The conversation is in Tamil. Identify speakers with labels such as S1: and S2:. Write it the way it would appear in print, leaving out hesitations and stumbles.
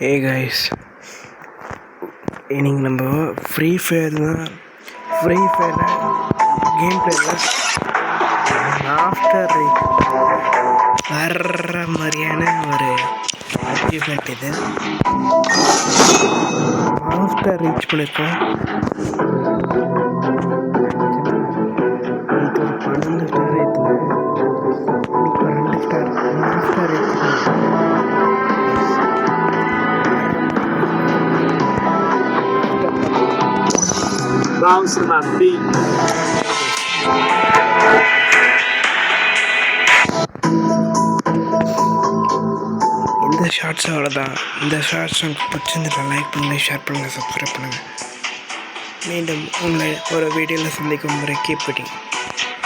S1: ஏ கைஸ், இன்னைக்கு நம்ம ஃப்ரீ ஃபயர் தான். ஃப்ரீ ஃபயரில் கேம் பிளேயில் ஆஃப்டர் ரீச் வர்ற மாதிரியான ஒரு அச்சீவ்மெண்ட் இது. ஆஃப்டர் ரீச் பண்ணியிருக்கோம். இது ஒரு 12 ஸ்டார் ஆயிடுச்சு. இன்னைக்கு ஒரு 2 star after reach
S2: Bounce man beat.
S1: இந்த ஷார்ட்ஸ் அவ்வளோதான். இந்த ஷார்ட்ஸ் உங்களுக்கு பிடிச்சிருந்தா லைக் பண்ணுங்கள், ஷேர் பண்ணுங்கள், சப்ஸ்கிரைப் பண்ணுங்கள். மீண்டும் உங்களை ஒரு வீடியோவில் சந்திக்கும் முறை கீப் இட்டிங்.